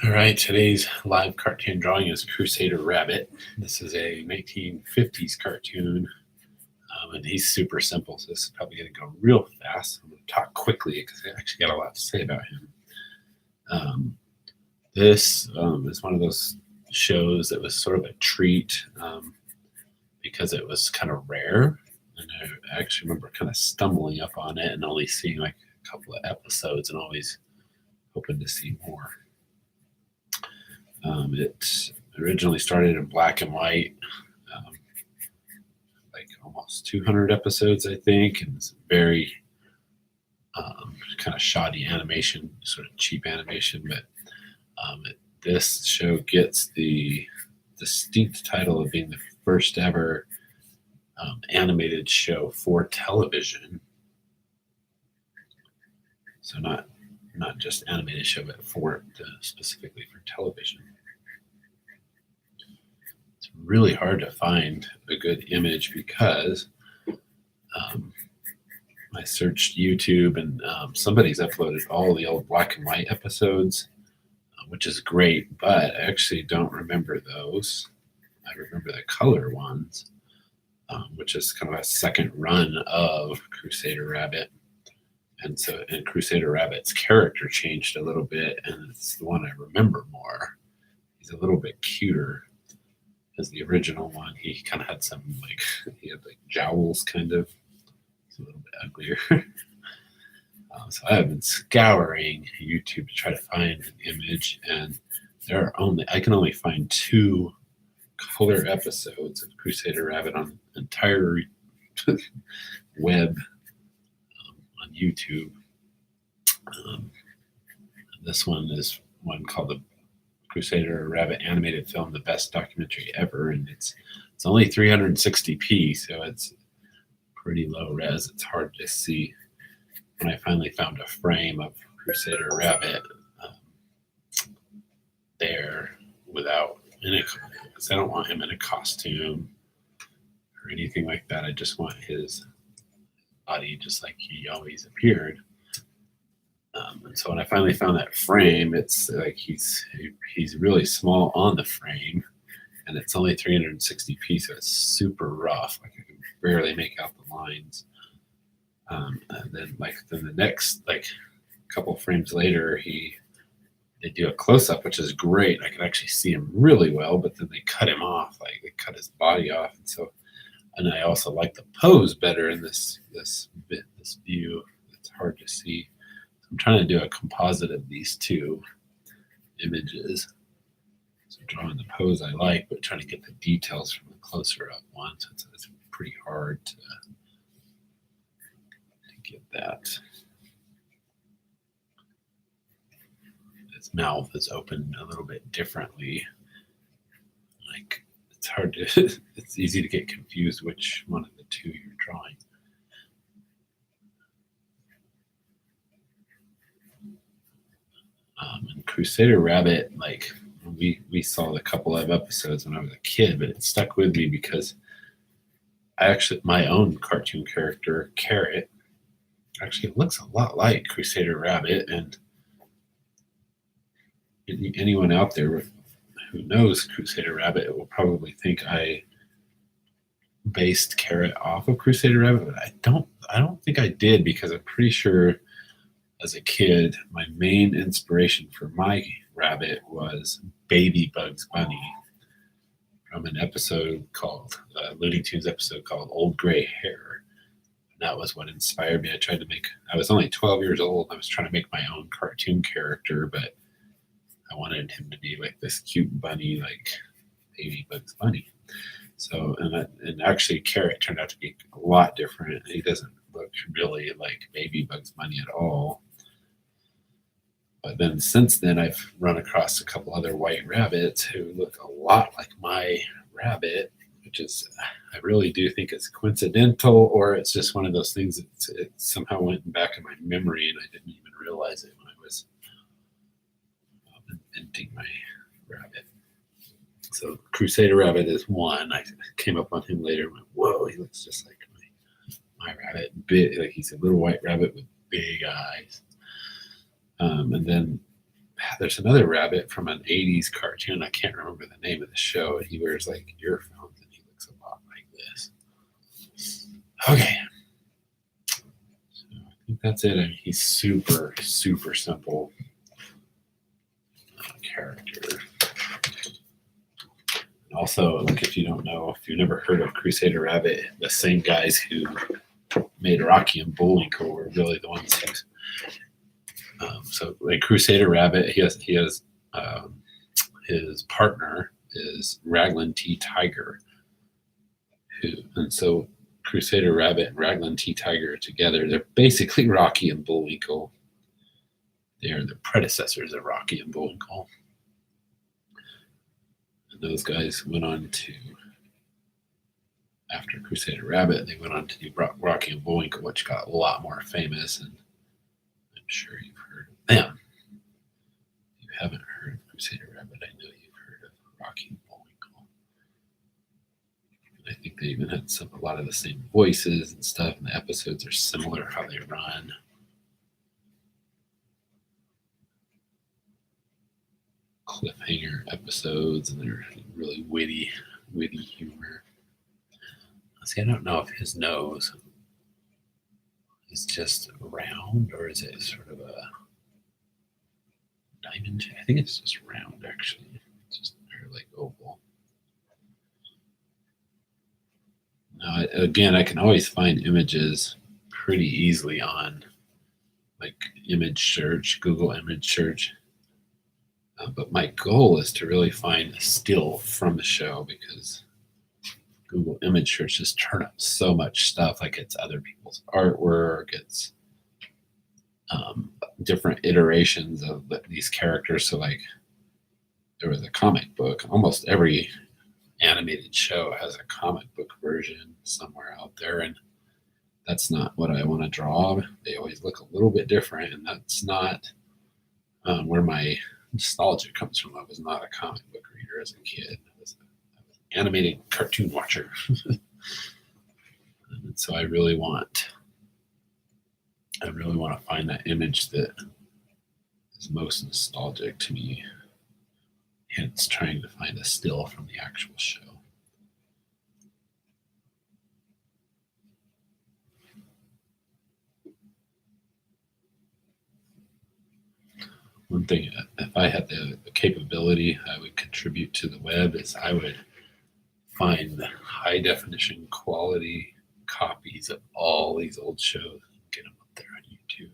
All right, today's live cartoon drawing is Crusader Rabbit. This is a 1950s cartoon, and he's super simple, so this is probably going to go real fast. I'm going to talk quickly because I actually got a lot to say about him. This is one of those shows that was sort of a treat because it was kind of rare. And I actually remember kind of stumbling up on it and only seeing like a couple of episodes and always hoping to see more. It originally started in black and white, um, like almost 200 episodes, I think, and it's very kind of shoddy animation, sort of cheap animation. But this show gets the distinct title of being the first ever animated show for television. So not just animated show, but for specifically for television. It's really hard to find a good image because I searched YouTube and somebody's uploaded all the old black and white episodes, which is great, but I actually don't remember those. I remember the color ones, which is kind of a second run of Crusader Rabbit. And Crusader Rabbit's character changed a little bit, and it's the one I remember more. He's a little bit cuter as the original one. He kind of had he had like jowls, kind of. It's a little bit uglier. So I have been scouring YouTube to try to find an image, and I can only find 2 color episodes of Crusader Rabbit on the entire web on YouTube. This one is one called the Crusader Rabbit animated film, the best documentary ever, and it's only 360p, so it's pretty low res. It's hard to see. When I finally found a frame of Crusader Rabbit there without because I don't want him in a costume or anything like that. I just want his body just like he always appeared. And so when I finally found that frame, it's like he's really small on the frame, and it's only 360p, so it's super rough. Like I can barely make out the lines. And then the next couple frames later, they do a close up, which is great. I can actually see him really well, but then they cut him off, like they cut his body off, and I also like the pose better in this view. It's hard to see. I'm trying to do a composite of these 2 images. So drawing the pose I like, but trying to get the details from the closer up one. So it's pretty hard to get that. His mouth is open a little bit differently. Like it's hard to, it's easy to get confused which one of the 2 you're drawing. And Crusader Rabbit, like we saw a couple of episodes when I was a kid, but it stuck with me because my own cartoon character, Carrot, actually looks a lot like Crusader Rabbit, and anyone out there who knows Crusader Rabbit will probably think I based Carrot off of Crusader Rabbit, but I don't think I did, because I'm pretty sure as a kid, my main inspiration for my rabbit was Baby Bugs Bunny from an episode called Looney Tunes episode called Old Gray Hair. And that was what inspired me. I was only 12 years old. I was trying to make my own cartoon character, but I wanted him to be like this cute bunny, like Baby Bugs Bunny. So, and actually Carrot turned out to be a lot different. He doesn't look really like Baby Bugs Bunny at all. But then since then, I've run across a couple other white rabbits who look a lot like my rabbit, which is, I really do think it's coincidental, or it's just one of those things that it somehow went back in my memory and I didn't even realize it when I was inventing my rabbit. So Crusader Rabbit is one. I came up on him later and went, whoa, he looks just like my rabbit. Big, like he's a little white rabbit with big eyes. And then there's another rabbit from an 80s cartoon. I can't remember the name of the show. And he wears like earphones and he looks a lot like this. Okay. So I think that's it. I mean, he's super, super simple character. And also, like, if you don't know, if you've never heard of Crusader Rabbit, the same guys who made Rocky and Bullwinkle were really the ones who. So, like Crusader Rabbit, he has his partner is Raglan T. Tiger, and so Crusader Rabbit and Raglan T. Tiger together, they're basically Rocky and Bullwinkle. They are the predecessors of Rocky and Bullwinkle. And those guys went on to, after Crusader Rabbit, they went on to do Rocky and Bullwinkle, which got a lot more famous, and I'm sure you've heard of them. If you haven't heard of Crusader Rabbit, I know you've heard of Rocky and Bullwinkle. And I think they even had a lot of the same voices and stuff, and the episodes are similar how they run. Cliffhanger episodes, and they're really witty humor. See, I don't know if his nose is just round or is it sort of a diamond? I think it's just round, actually. It's just like oval. Now, again, I can always find images pretty easily on like image search, Google image search. But my goal is to really find a still from the show, because Google image search just turn up so much stuff. Like, it's other people's artwork, it's different iterations of these characters. So like, there was a comic book. Almost every animated show has a comic book version somewhere out there, and that's not what I want to draw. They always look a little bit different, and that's not where my nostalgia comes from. I was not a comic book reader as a kid. I was an animated cartoon watcher. And so I really want to find that image that is most nostalgic to me, hence trying to find a still from the actual show. One thing, if I had the capability I would contribute to the web, is I would find the high definition quality copies of all these old shows and get them up there on YouTube.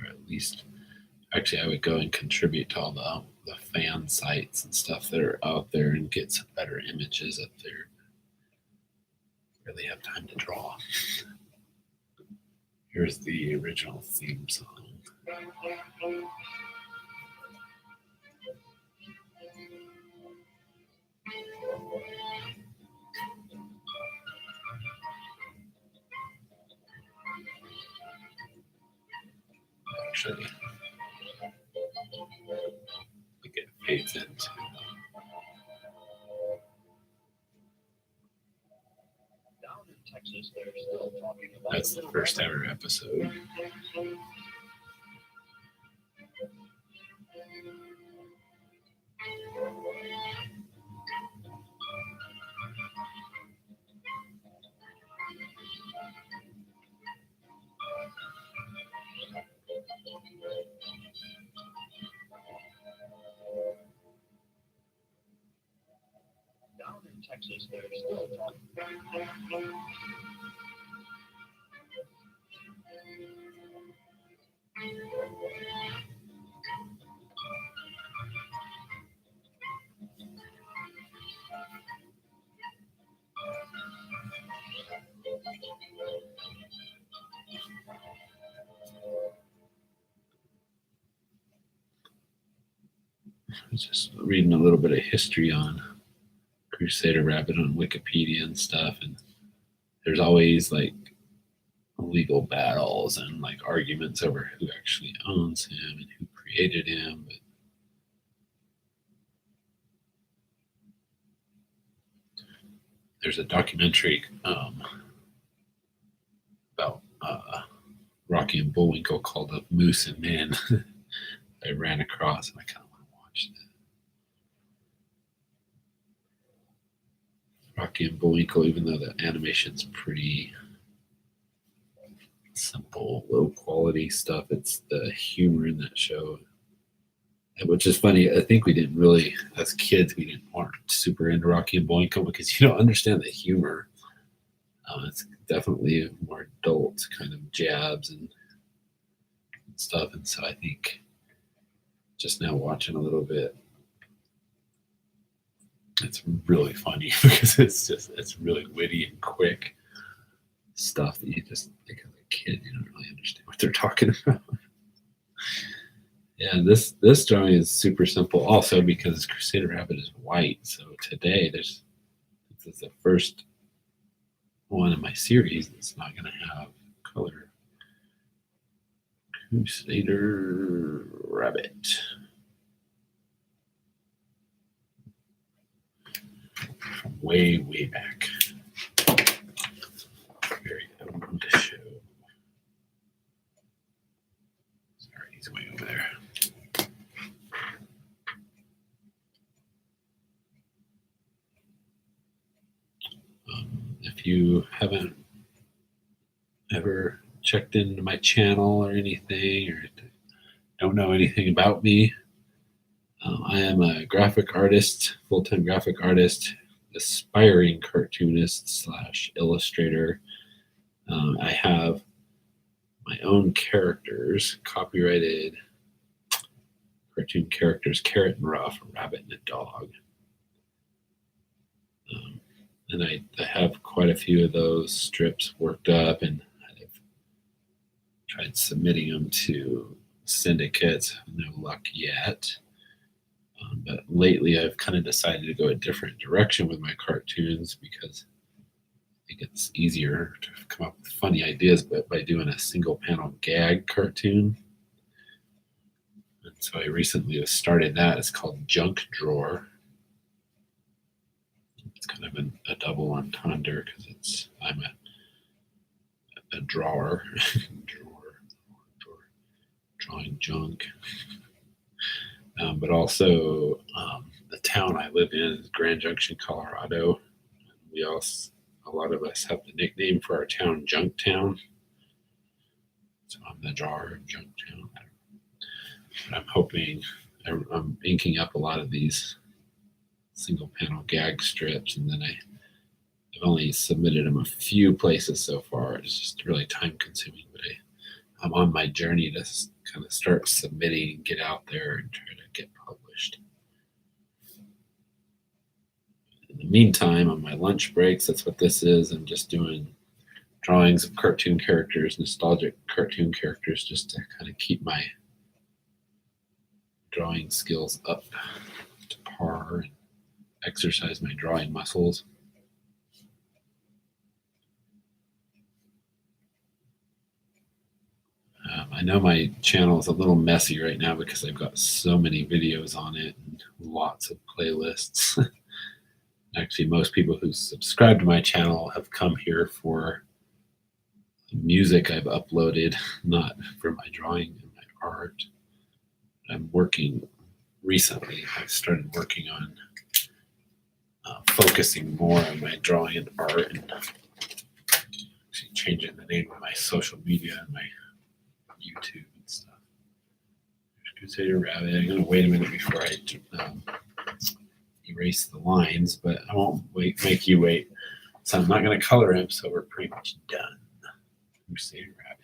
Or at least, actually, I would go and contribute to all the fan sites and stuff that are out there and get some better images up there. Really have time to draw. Here's the original theme song. Actually, I think it fades into. That's the first ever episode. Down in Texas, they're still talking. I was just reading a little bit of history on Crusader Rabbit on Wikipedia and stuff, and there's always like legal battles and like arguments over who actually owns him and who created him. But there's a documentary about Rocky and Bullwinkle called up Moose and Man. I ran across, and I kind of want to watch that. Rocky and Bullwinkle, even though the animation's pretty simple, low quality stuff, it's the humor in that show, which is funny. I think we didn't really, as kids, we weren't super into Rocky and Bullwinkle because you don't understand the humor. It's definitely more adult kind of jabs and stuff, and so I think just now watching a little bit, it's really funny because it's really witty and quick stuff that you just think as a kid you don't really understand what they're talking about. Yeah, this drawing is super simple also because Crusader Rabbit is white. So today this is the first one in my series that's not going to have color. Crusader Rabbit. From way back. Very old show. Sorry, he's way over there. If you haven't ever checked into my channel or anything, or don't know anything about me, I am a graphic artist, full-time graphic artist, aspiring cartoonist / illustrator. I have my own characters, copyrighted cartoon characters, Carrot and Ruff, a rabbit and a dog. And I have quite a few of those strips worked up, and I've tried submitting them to syndicates. No luck yet. But lately I've kind of decided to go a different direction with my cartoons because I think it's easier to come up with funny ideas, but by doing a single panel gag cartoon. And so I recently started that. It's called Junk Drawer. It's kind of a double entendre because I'm a drawer, drawing junk. But also the town I live in is Grand Junction, Colorado. A lot of us have the nickname for our town, Junktown. So I'm the drawer of Junktown. But I'm hoping, I'm inking up a lot of these single panel gag strips, and then I've only submitted them a few places so far. It's just really time consuming, but I'm on my journey to kind of start submitting, get out there and try to get published. In the meantime, on my lunch breaks, that's what this is. I'm just doing drawings of cartoon characters, nostalgic cartoon characters, just to kind of keep my drawing skills up to par and exercise my drawing muscles. I know my channel is a little messy right now because I've got so many videos on it and lots of playlists. Actually, most people who subscribe to my channel have come here for music I've uploaded, not for my drawing and my art. I'm working recently. I've started working on focusing more on my drawing and art, and actually changing the name of my social media and my YouTube and stuff. There's Crusader Rabbit. I'm going to wait a minute before I erase the lines, but I won't make you wait. So I'm not going to color him, so we're pretty much done. Crusader Rabbit.